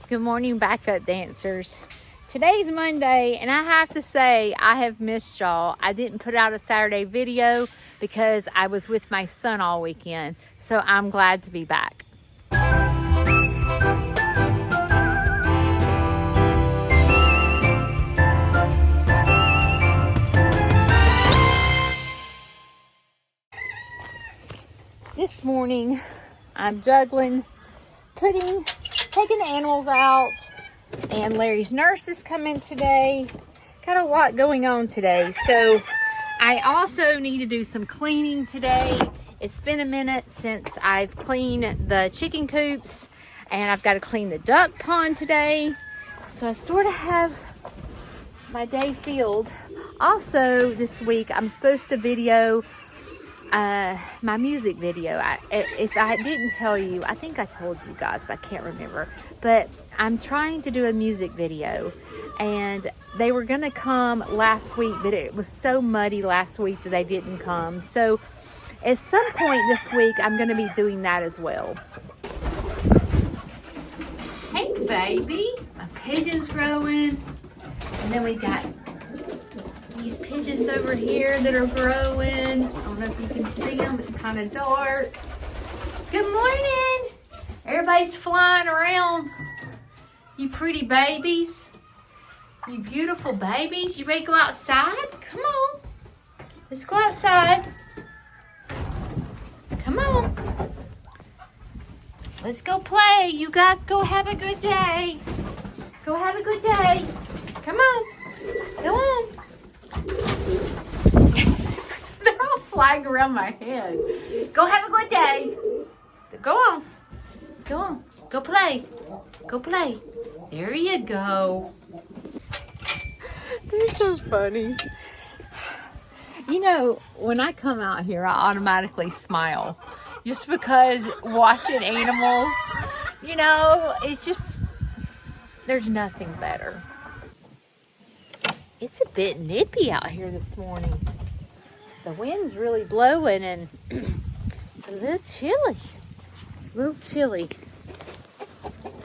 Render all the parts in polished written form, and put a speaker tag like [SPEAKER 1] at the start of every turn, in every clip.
[SPEAKER 1] Good morning, backup dancers. Today's Monday, and I have to say, I have missed y'all. I didn't put out a Saturday video because I was with my son all weekend, so I'm glad to be back. This morning, I'm juggling, taking the animals out, and Larry's nurse is coming today. Got a lot going on today, so I also need to do some cleaning today. It's been a minute since I've cleaned the chicken coops, and I've got to clean the duck pond today, so I sort of have my day filled. Also, this week, I'm supposed to video my music video. If I didn't tell you, I think I told you guys, but I can't remember. But I'm trying to do a music video, and they were gonna come last week, but it was so muddy last week that they didn't come. So at some point this week, I'm gonna be doing that as well. Hey baby, my pigeon's growing, and then we got these pigeons over here that are growing. I don't know if you can see them. It's kind of dark. Good morning. Everybody's flying around. You pretty babies. You beautiful babies. You ready to go outside? Come on. Let's go outside. Come on. Let's go play. You guys go have a good day. Go have a good day. Come on. Go on. They're all flying around my head. Go have a good day. Go on. Go on. Go play. Go play. There you go. They're so funny. You know, when I come out here, I automatically smile. Just because watching animals, you know, it's just, there's nothing better. It's a bit nippy out here this morning. The wind's really blowing and it's a little chilly. It's a little chilly.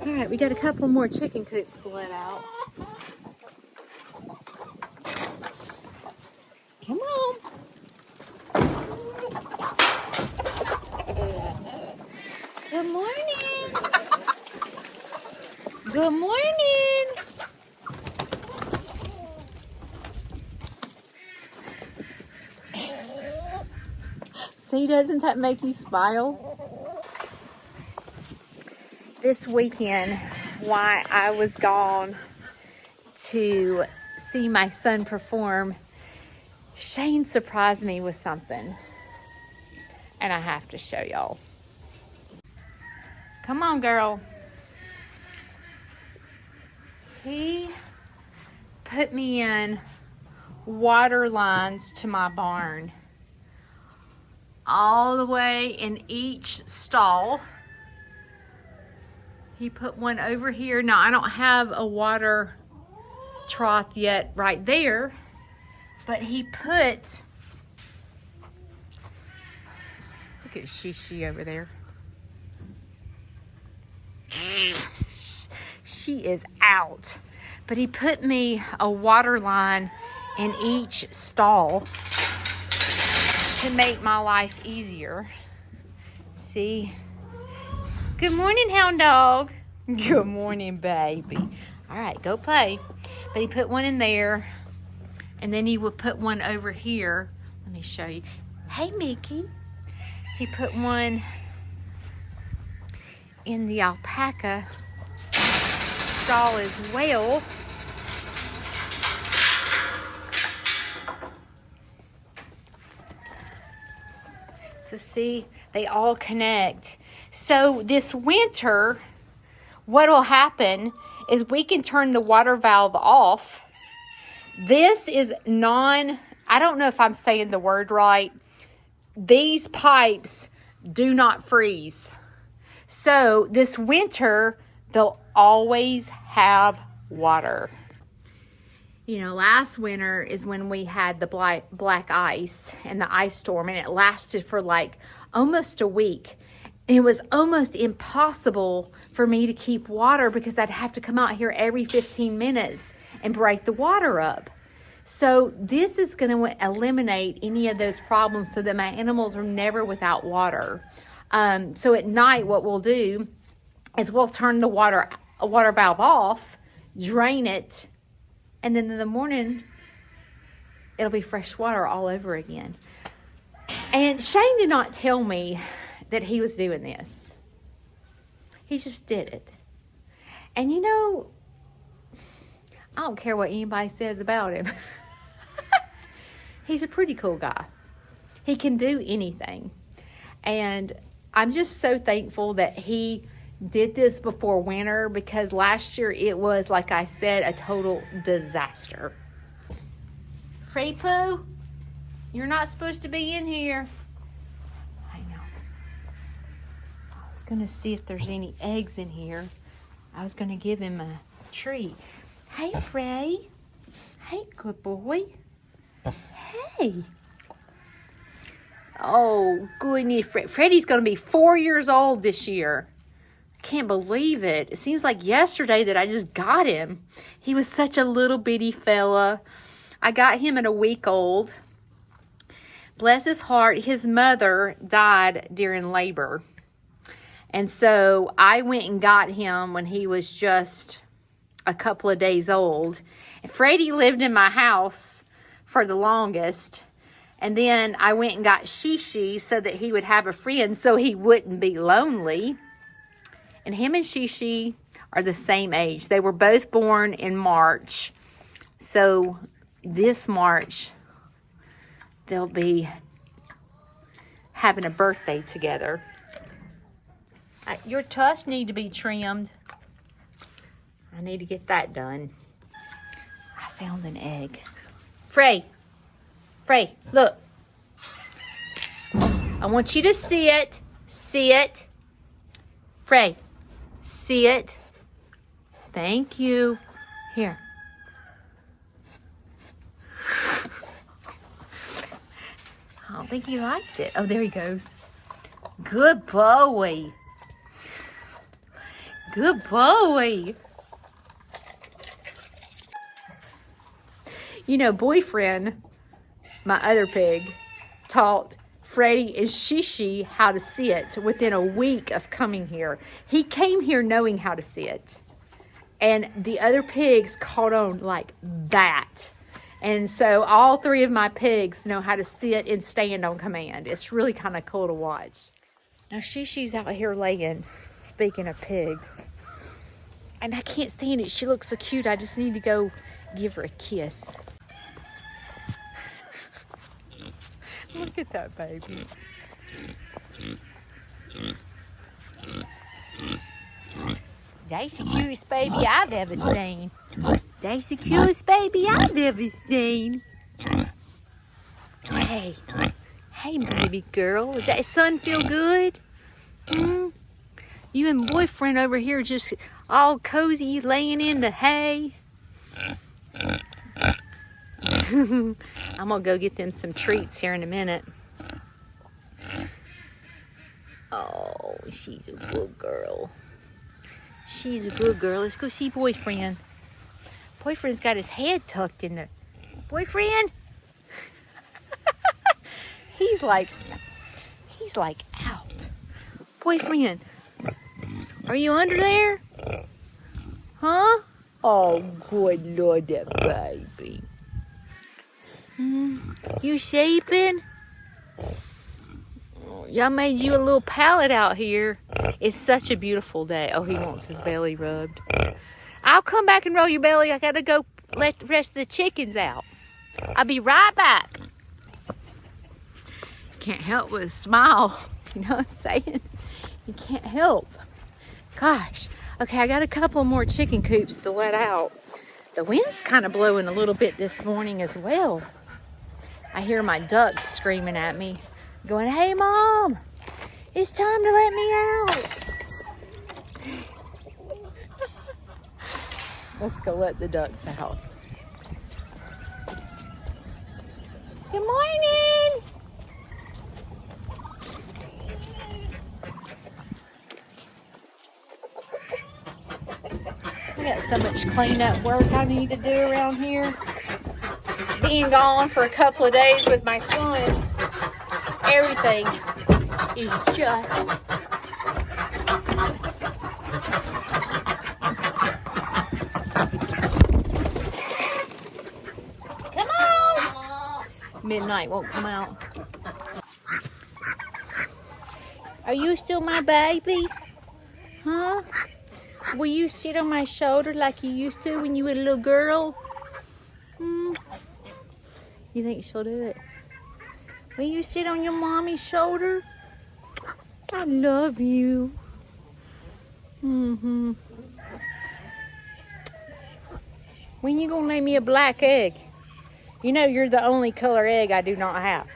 [SPEAKER 1] All right, we got a couple more chicken coops to let out. Come on. Good morning. Good morning. See, doesn't that make you smile? This weekend, while I was gone to see my son perform, Shane surprised me with something. And I have to show y'all. Come on, girl. He put me in water lines to my barn. All the way in each stall. He put one over here. Now I don't have a water trough yet right there, but he put, look at Shishi over there. She is out. But he put me a water line in each stall to make my life easier. See? Good morning, hound dog. Good morning, baby. All right, go play. But he put one in there, and then he would put one over here. Let me show you. Hey, Mickey. He put one in the alpaca stall as well. So see, they all connect. So this winter, what will happen is we can turn the water valve off. This is I don't know if I'm saying the word right. These pipes do not freeze. So this winter, they'll always have water. You know, last winter is when we had the black ice and the ice storm, and it lasted for like almost a week. And it was almost impossible for me to keep water because I'd have to come out here every 15 minutes and break the water up. So this is going to eliminate any of those problems so that my animals are never without water. So at night, what we'll do is we'll turn the water valve off, drain it, and then in the morning, it'll be fresh water all over again. And Shane did not tell me that he was doing this. He just did it. And you know, I don't care what anybody says about him. He's a pretty cool guy. He can do anything. And I'm just so thankful that he did this before winter, because last year it was, like I said, a total disaster. Free Poo, you're not supposed to be in here. I know. I was going to see if there's any eggs in here. I was going to give him a treat. Hey, Frey. Hey, good boy. Hey. Oh, goodness. Freddie's going to be 4 years old this year. I can't believe it. It seems like yesterday that I just got him. He was such a little bitty fella. I got him at a week old. Bless his heart, his mother died during labor. And so I went and got him when he was just a couple of days old. And Freddie lived in my house for the longest. And then I went and got Shishi so that he would have a friend so he wouldn't be lonely. And him and Shishi are the same age. They were both born in March. So this March, they'll be having a birthday together. Your tusks need to be trimmed. I need to get that done. I found an egg. Frey, look. I want you to see it. See it. Frey, see it. Thank you. Here. I don't think he liked it. Oh, there he goes. Good boy. Good boy. You know, Boyfriend, my other pig, taught Freddie and Shishi how to sit within a week of coming here. He came here knowing how to sit. And the other pigs caught on like that. And so all three of my pigs know how to sit and stand on command. It's really kind of cool to watch. Now Shishi's out here laying, speaking of pigs. And I can't stand it. She looks so cute. I just need to go give her a kiss. Look at that baby. That's the cutest baby I've ever seen. That's the cutest baby I've ever seen. Hey, baby girl. Does that sun feel good? You and Boyfriend over here just all cozy laying in the hay. I'm gonna go get them some treats here in a minute. Oh, she's a good girl. She's a good girl. Let's go see Boyfriend. Boyfriend's got his head tucked in there. Boyfriend? He's like out. Boyfriend, are you under there? Huh? Oh, good Lord, that baby. You sleeping? Oh, y'all made you a little pallet out here. It's such a beautiful day. Oh, he wants his belly rubbed. I'll come back and roll your belly. I gotta go let the rest of the chickens out. I'll be right back. Can't help but smile. You know what I'm saying? You can't help. Gosh. Okay, I got a couple more chicken coops to let out. The wind's kind of blowing a little bit this morning as well. I hear my ducks screaming at me, going, "Hey, Mom, it's time to let me out." Let's go let the ducks out. Good morning. I got so much cleanup work I need to do around here. Being gone for a couple of days with my son, everything is just come on. Midnight won't come out. Are you still my baby? Huh? Will you sit on my shoulder like you used to when you were a little girl? You think she'll do it? Will you sit on your mommy's shoulder? I love you. When you gonna lay me a black egg? You know you're the only color egg I do not have.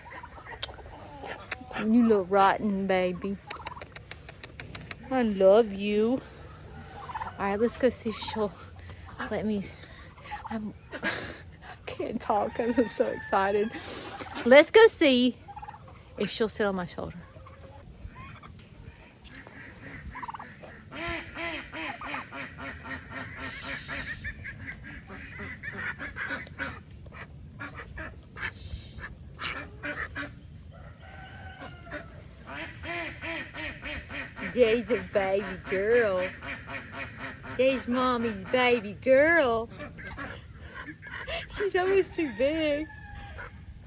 [SPEAKER 1] You little rotten baby. I love you. All right, let's go see if she'll let me. I can't talk because I'm so excited. Let's go see if she'll sit on my shoulder. There's a baby girl. There's mommy's baby girl. She's almost too big.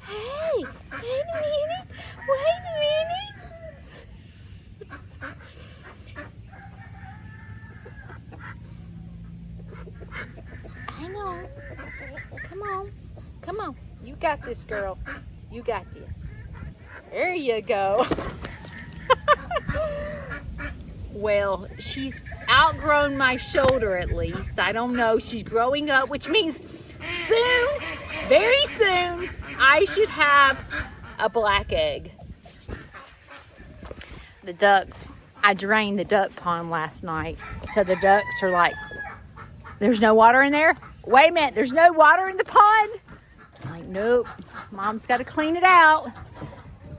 [SPEAKER 1] Hey, wait a minute. Wait a minute. Hang on. Come on. Come on. You got this, girl. You got this. There you go. Well, she's outgrown my shoulder at least. I don't know. She's growing up, which means soon, very soon, I should have a black egg. The ducks, I drained the duck pond last night. So the ducks are like, there's no water in there? Wait a minute, there's no water in the pond? I'm like, nope, Mom's got to clean it out.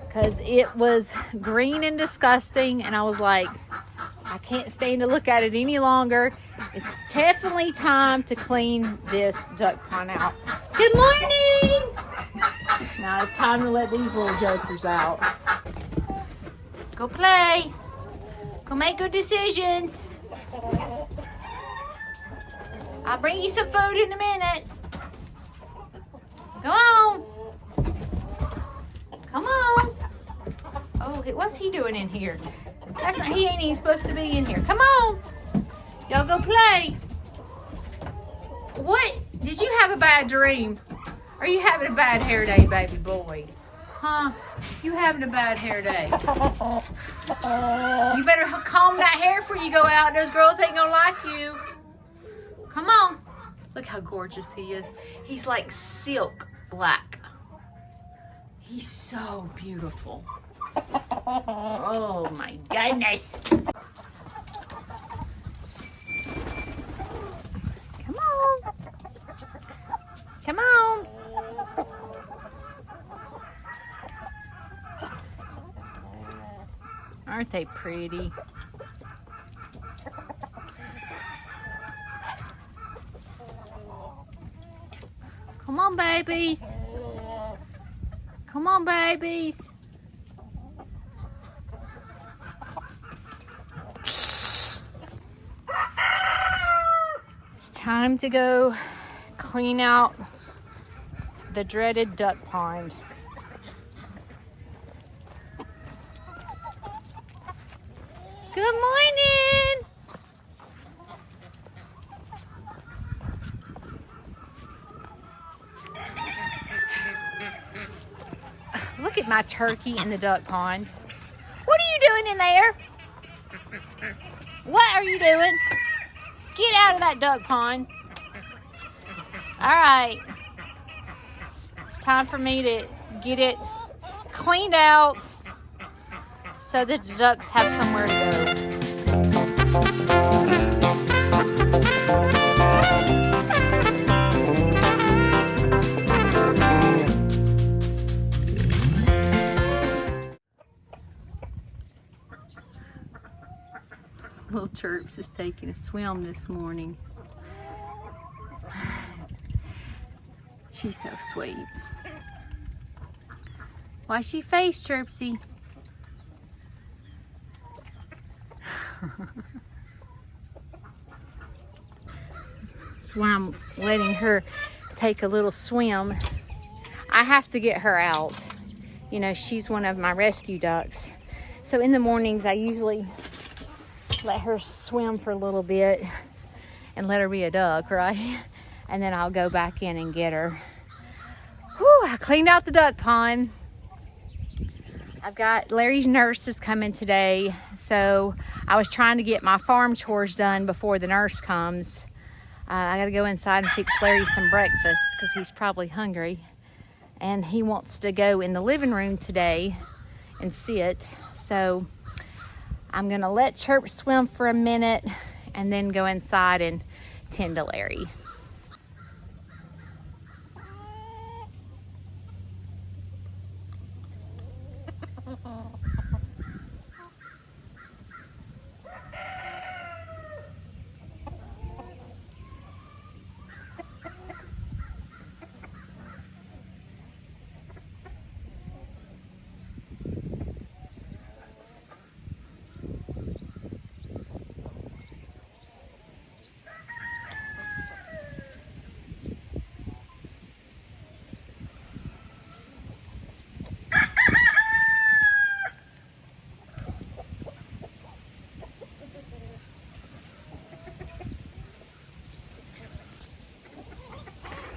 [SPEAKER 1] Because it was green and disgusting. And I was like, I can't stand to look at it any longer. It's definitely time to clean this duck pond out. Good morning! Now it's time to let these little jokers out. Go play. Go make good decisions. I'll bring you some food in a minute. Come on. Come on. Oh, what's he doing in here? He ain't even supposed to be in here. Come on. Y'all go play. What? Did you have a bad dream? Are you having a bad hair day, baby boy? Huh? You having a bad hair day? You better comb that hair before you go out. Those girls ain't gonna like you. Come on. Look how gorgeous he is. He's like silk black. He's so beautiful. Oh my goodness. Come on. Come on. Aren't they pretty? Come on, babies. Come on, babies. It's time to go clean out the dreaded duck pond. Good morning. Look at my turkey in the duck pond. What are you doing in there? What are you doing? Get out of that duck pond. All right. It's time for me to get it cleaned out so that the ducks have somewhere to go. Little Chirps is taking a swim this morning. She's so sweet. Why she face, Chirpsy? That's why I'm letting her take a little swim. I have to get her out. You know, she's one of my rescue ducks. So in the mornings, I usually let her swim for a little bit and let her be a duck, right? And then I'll go back in and get her. Whew, I cleaned out the duck pond. I've got Larry's nurse is coming today. So I was trying to get my farm chores done before the nurse comes. I gotta go inside and fix Larry some breakfast because he's probably hungry. And he wants to go in the living room today and sit. So I'm gonna let Chirp swim for a minute and then go inside and tend to Larry.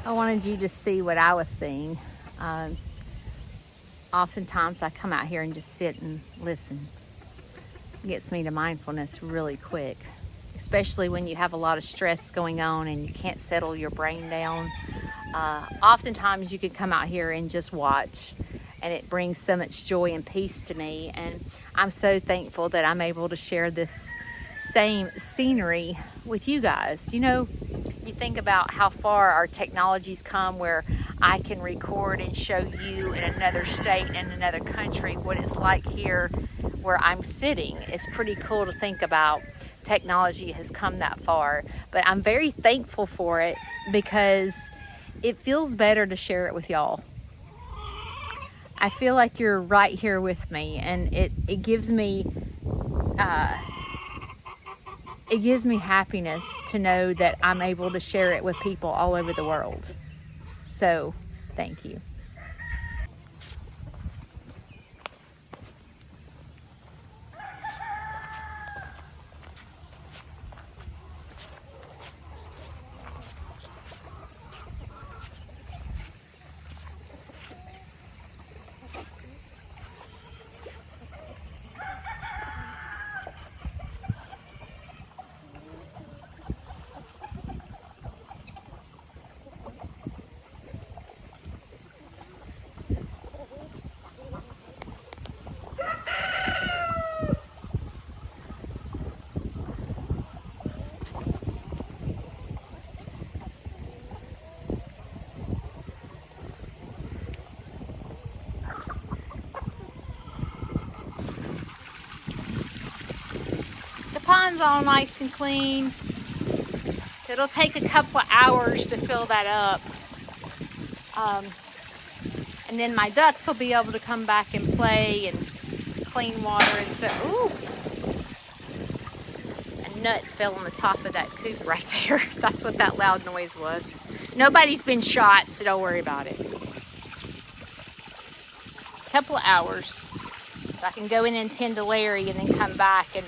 [SPEAKER 1] I wanted you to see what I was seeing. Oftentimes I come out here and just sit and listen. It gets me to mindfulness really quick, especially when you have a lot of stress going on and you can't settle your brain down. Oftentimes you can come out here and just watch, and it brings so much joy and peace to me. And I'm so thankful that I'm able to share this same scenery with you guys. You know, you think about how far our technology's come, where I can record and show you in another state and another country what it's like here where I'm sitting. It's pretty cool to think about. Technology has come that far, but I'm very thankful for it because it feels better to share it with y'all. I feel like you're right here with me, and it gives me happiness to know that I'm able to share it with people all over the world. So, thank you. Pond's all nice and clean, so it'll take a couple of hours to fill that up, and then my ducks will be able to come back and play and clean water. And so, ooh, a nut fell on the top of that coop right there. That's what that loud noise was. Nobody's been shot, so don't worry about it. A couple of hours, so I can go in and tend to Larry and then come back, and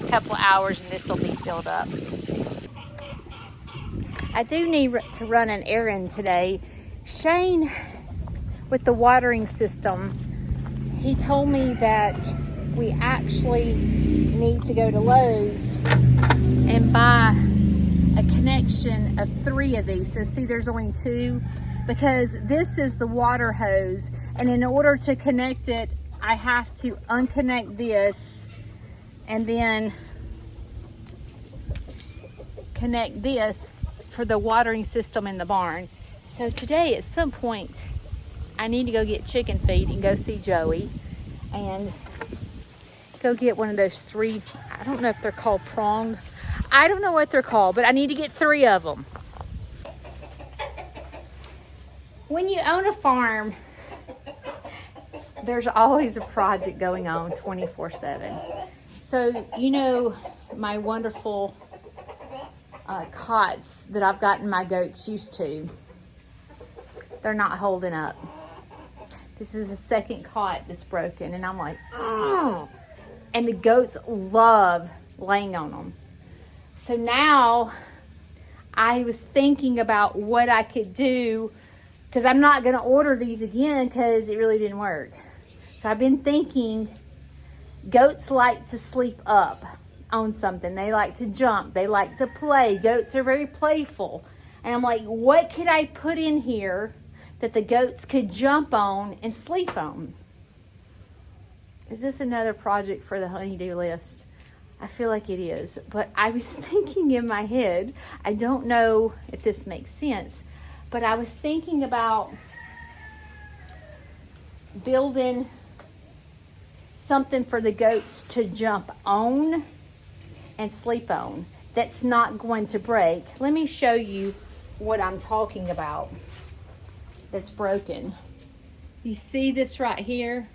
[SPEAKER 1] couple of hours and this will be filled up. I do need to run an errand today. Shane, with the watering system, he told me that we actually need to go to Lowe's and buy a connection of 3 of these. So see, there's only 2, because this is the water hose, and in order to connect it, I have to unconnect this and then connect this for the watering system in the barn. So today at some point I need to go get chicken feed and go see Joey and go get one of those 3, I don't know if they're called prong, I don't know what they're called, but I need to get 3 of them. When you own a farm, there's always a project going on 24/7. So, you know, my wonderful cots that I've gotten my goats used to, they're not holding up. This is the second cot that's broken, and I'm like, oh. And the goats love laying on them. So now I was thinking about what I could do, because I'm not going to order these again because it really didn't work. So I've been thinking, goats like to sleep up on something. They like to jump. They like to play. Goats are very playful. And I'm like, what could I put in here that the goats could jump on and sleep on? Is this another project for the honey-do list? I feel like it is. But I was thinking in my head, I don't know if this makes sense, but I was thinking about building something for the goats to jump on and sleep on that's not going to break. Let me show you what I'm talking about that's broken. You see this right here?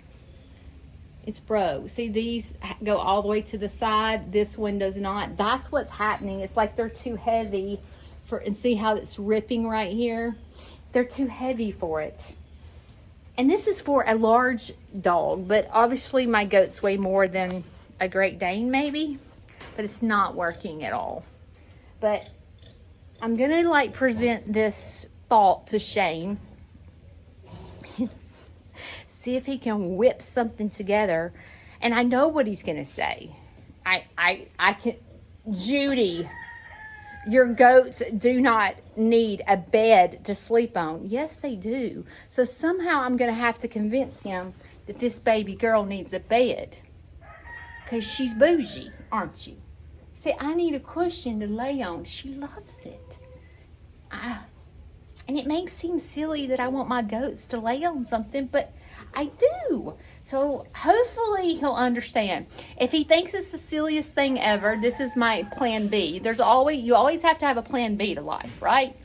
[SPEAKER 1] It's broke. See, these go all the way to the side. This one does not. That's what's happening. It's like they're too heavy for, and see how it's ripping right here? They're too heavy for it. And this is for a large dog, but obviously my goats weigh more than a Great Dane maybe, but it's not working at all. But I'm gonna like present this thought to Shane. See if he can whip something together. And I know what he's gonna say. I can, Judy, your goats do not need a bed to sleep on. Yes, they do. So somehow I'm gonna have to convince him that this baby girl needs a bed. Because she's bougie, aren't you? Say, I need a cushion to lay on. She loves it. And it may seem silly that I want my goats to lay on something, but I do. So hopefully he'll understand. If he thinks it's the silliest thing ever, this is my plan B. You always have to have a plan B to life, right?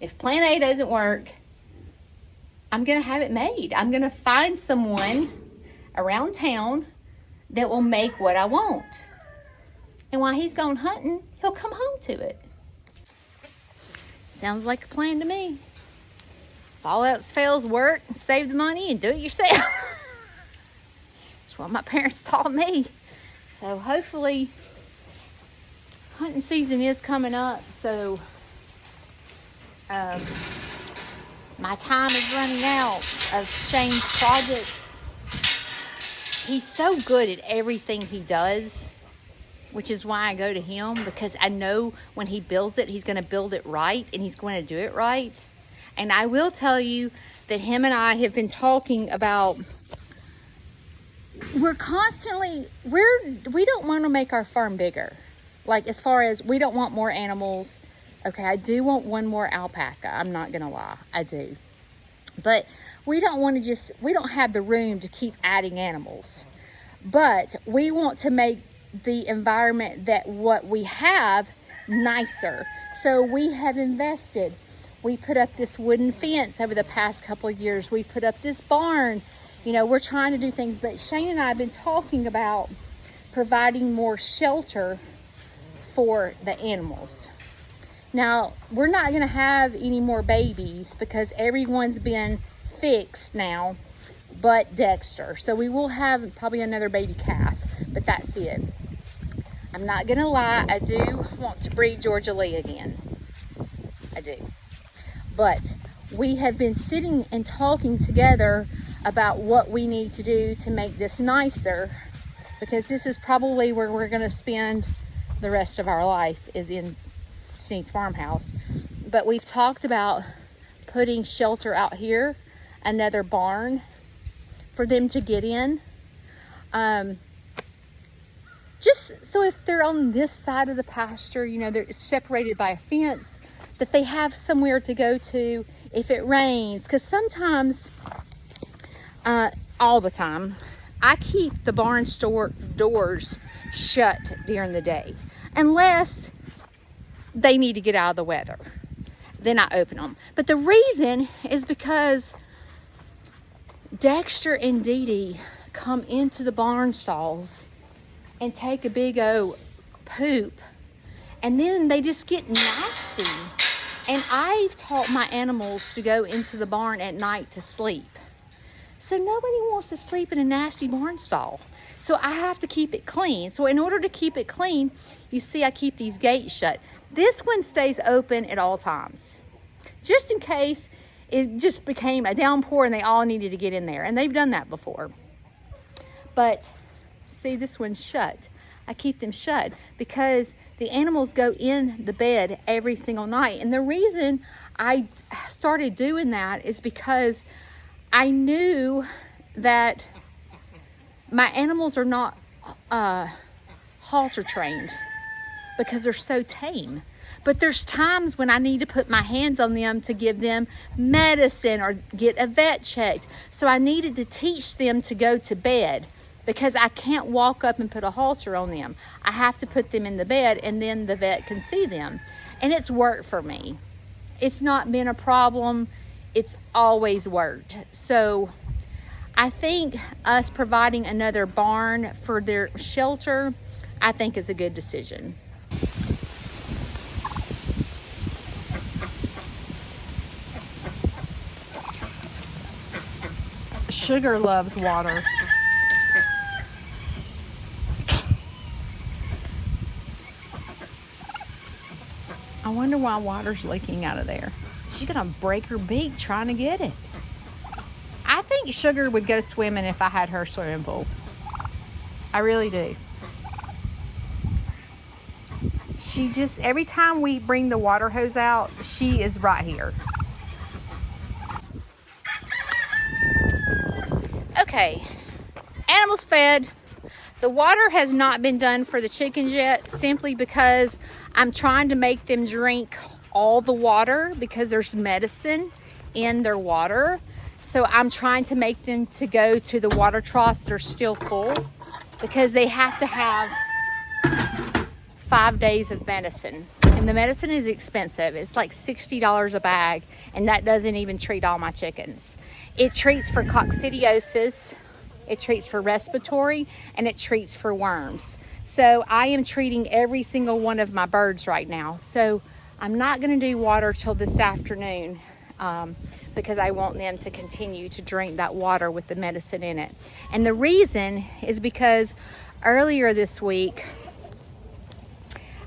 [SPEAKER 1] If plan A doesn't work, I'm going to have it made. I'm going to find someone around town that will make what I want. And while he's gone hunting, he'll come home to it. Sounds like a plan to me. If all else fails, work, save the money, and do it yourself. That's what my parents taught me. So hopefully, hunting season is coming up. So my time is running out of Shane's project. He's so good at everything he does, which is why I go to him, because I know when he builds it, he's going to build it right, and he's going to do it right. And I will tell you that him and I have been talking about, we don't want to make our farm bigger. Like, as far as, we don't want more animals. Okay, I do want one more alpaca. I'm not going to lie. I do. But we don't want to we don't have the room to keep adding animals. But we want to make the environment that what we have nicer. So we have invested. We put up this wooden fence over the past couple of years. We put up this barn. You know, we're trying to do things, but Shane and I have been talking about providing more shelter for the animals. Now, we're not going to have any more babies because everyone's been fixed now but Dexter. So we will have probably another baby calf, but that's it. I'm not going to lie, I do want to breed Georgia Lee again. I do. But we have been sitting and talking together about what we need to do to make this nicer, because this is probably where we're going to spend the rest of our life, is in Snead's farmhouse. But we've talked about putting shelter out here, another barn for them to get in. Just so if they're on this side of the pasture, you know, they're separated by a fence, that they have somewhere to go to if it rains. Because sometimes, all the time, I keep the barn store doors shut during the day, unless they need to get out of the weather. then I open them. But the reason is because Dexter and Dee Dee come into the barn stalls and take a big old poop, and then they just get nasty. And I've taught my animals to go into the barn at night to sleep. So nobody wants to sleep in a nasty barn stall. So I have to keep it clean. So in order to keep it clean, you see I keep these gates shut. This one stays open at all times, just in case it just became a downpour and they all needed to get in there. And they've done that before. But see, this one's shut. I keep them shut because the animals go in the bed every single night. And the reason I started doing that is because I knew that my animals are not halter trained because they're so tame. But there's times when I need to put my hands on them to give them medicine or get a vet checked. So I needed to teach them to go to bed because I can't walk up and put a halter on them. I have to put them in the bed and then the vet can see them. And it's worked for me. It's not been a problem. It's always worked. So I think us providing another barn for their shelter, I think is a good decision. Sugar loves water. I wonder why water's leaking out of there. She's gonna break her beak trying to get it. I think Sugar would go swimming if I had her swimming pool. I really do. She just, every time we bring the water hose out, she is right here. Okay, animals fed. The water has not been done for the chickens yet, simply because I'm trying to make them drink all the water because there's medicine in their water. So I'm trying to make them to go to the water troughs that are still full because they have to have 5 days of medicine. And the medicine is expensive. It's like $60 a bag, and that doesn't even treat all my chickens. It treats for coccidiosis, it treats for respiratory, and it treats for worms. So I am treating every single one of my birds right now. So I'm not going to do water till this afternoon because I want them to continue to drink that water with the medicine in it. And the reason is because earlier this week,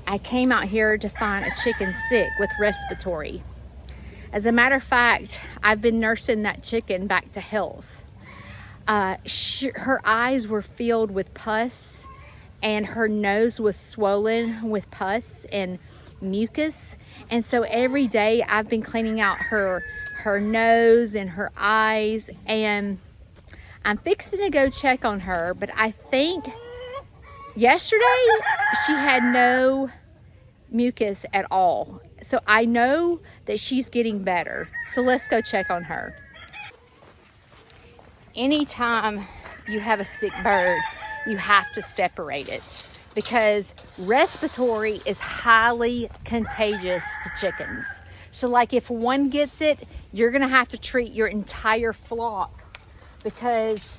[SPEAKER 1] I came out here to find a chicken sick with respiratory. As a matter of fact, I've been nursing that chicken back to health. Her eyes were filled with pus, and her nose was swollen with pus and mucus. And so every day I've been cleaning out her nose and her eyes, and I'm fixing to go check on her. But I think yesterday she had no mucus at all. So I know that she's getting better. So let's go check on her. Anytime you have a sick bird, you have to separate it because respiratory is highly contagious to chickens. So like if one gets it, you're gonna have to treat your entire flock because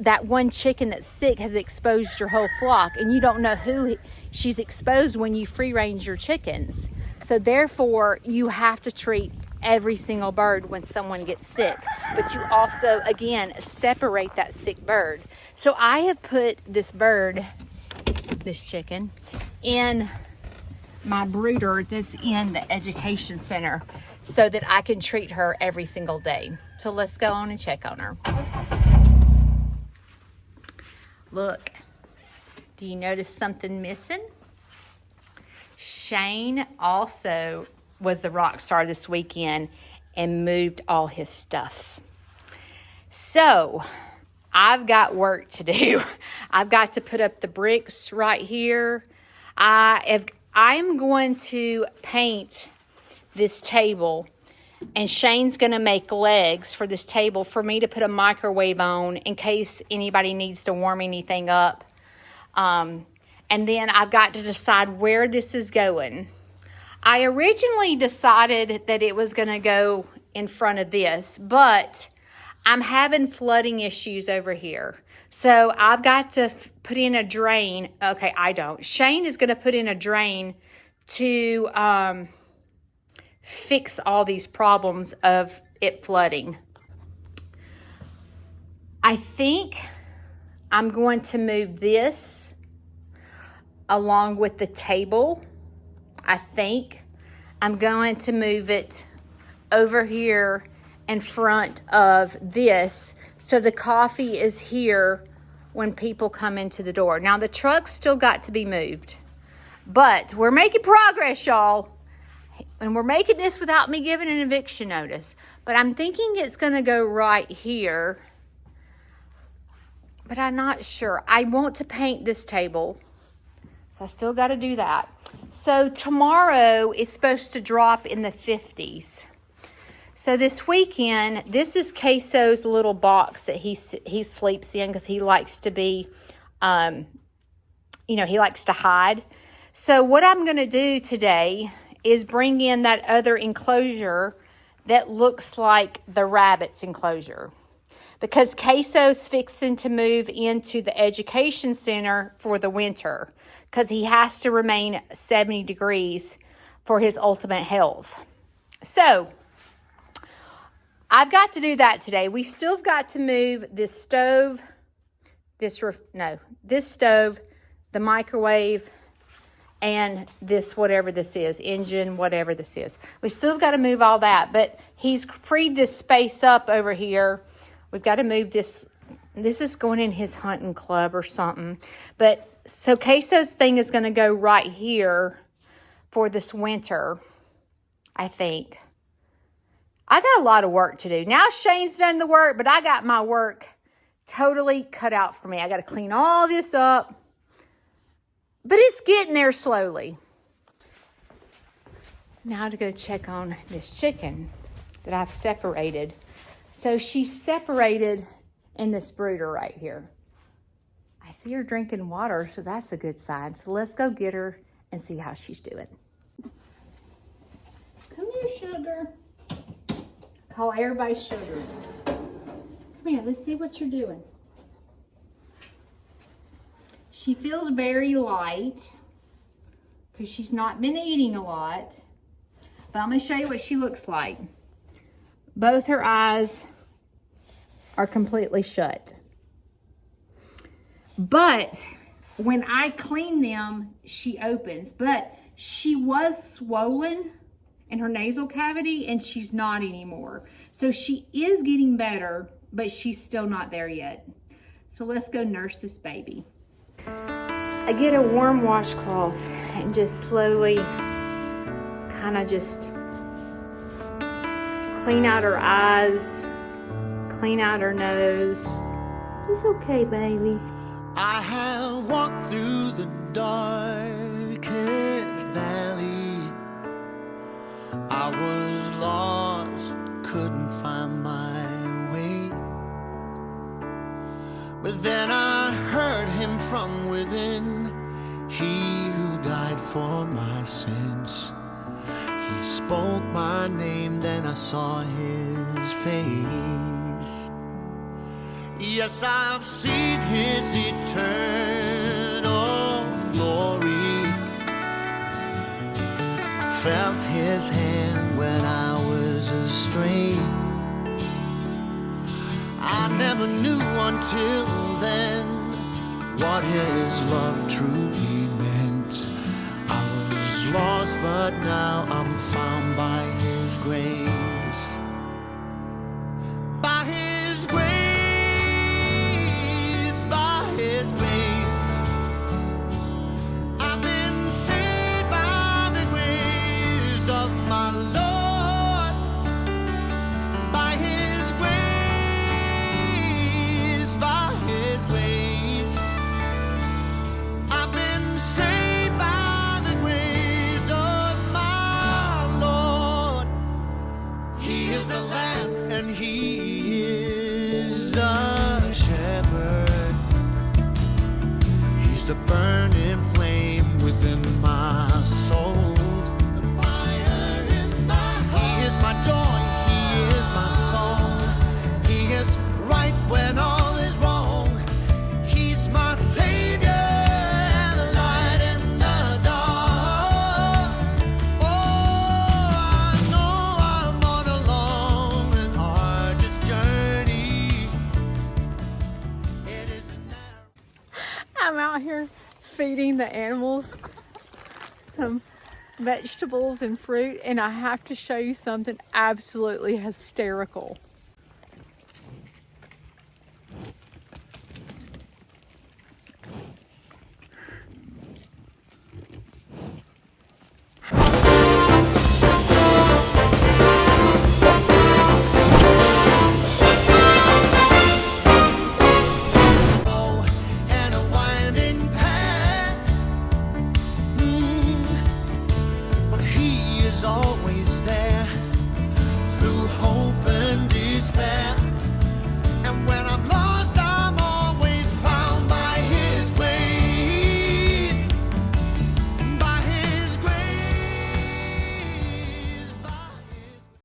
[SPEAKER 1] that one chicken that's sick has exposed your whole flock, and you don't know who she's exposed when you free range your chickens. So therefore you have to treat every single bird when someone gets sick, but you also again separate that sick bird. So I have put this chicken in my brooder that's in the education center so that I can treat her every single day. So let's go on and check on her. Look, do you notice something missing? Shane also was the rock star this weekend and moved all his stuff. So I've got work to do. I've got to put up the bricks right here. I'm going to paint this table, and Shane's going to make legs for this table for me to put a microwave on in case anybody needs to warm anything up. And then I've got to decide where this is going. I originally decided that it was going to go in front of this, but I'm having flooding issues over here. So I've got to put in a drain. Okay, I don't. Shane is going to put in a drain to fix all these problems of it flooding. I think I'm going to move this along with the table. I think I'm going to move it over here in front of this so the coffee is here when people come into the door. Now the truck's still got to be moved, but we're making progress, y'all. And we're making this without me giving an eviction notice. But I'm thinking it's going to go right here, but I'm not sure. I want to paint this table, so I still got to do that. So tomorrow it's supposed to drop in the 50s. So this weekend, this is Queso's little box that he sleeps in because he likes to be, he likes to hide. So what I'm going to do today is bring in that other enclosure that looks like the rabbit's enclosure. Because Queso's fixing to move into the education center for the winter because he has to remain 70 degrees for his ultimate health. So I've got to do that today. We still have got to move this stove, this stove, the microwave, and this, whatever this is, engine, whatever this is. We still have got to move all that, but he's freed this space up over here. We've got to move this. This is going in his hunting club or something. But so Queso's thing is going to go right here for this winter, I think. I got a lot of work to do. Now Shane's done the work, but I got my work totally cut out for me. I got to clean all this up. But it's getting there slowly. Now to go check on this chicken that I've separated. So she's separated in this brooder right here. I see her drinking water, so that's a good sign. So let's go get her and see how she's doing. Come here, sugar. Call everybody sugar. Come here, let's see what you're doing. She feels very light because she's not been eating a lot. But I'm going to show you what she looks like. Both her eyes are completely shut. But when I clean them, she opens. But she was swollen in her nasal cavity and she's not anymore. So she is getting better, but she's still not there yet. So let's go nurse this baby. I get a warm washcloth and just slowly kind of just clean out her eyes, clean out her nose. It's okay, baby.
[SPEAKER 2] I have walked through the darkest valley. I was lost, couldn't find my way. But then I heard him from within, he who died for my sins. He spoke my name, then I saw his face. Yes, I've seen his eternal glory. I felt his hand when I was astray. I never knew until then what his love truly meant. I was lost, but now I'm found by his grace. By his grace, by his grace, I've been saved by the grace of my Lord. By his grace, by his grace, I've been saved by the grace of my Lord.
[SPEAKER 1] feeding the animals some vegetables and fruit, and I have to show you something absolutely hysterical.
[SPEAKER 2] Always there through hope and despair.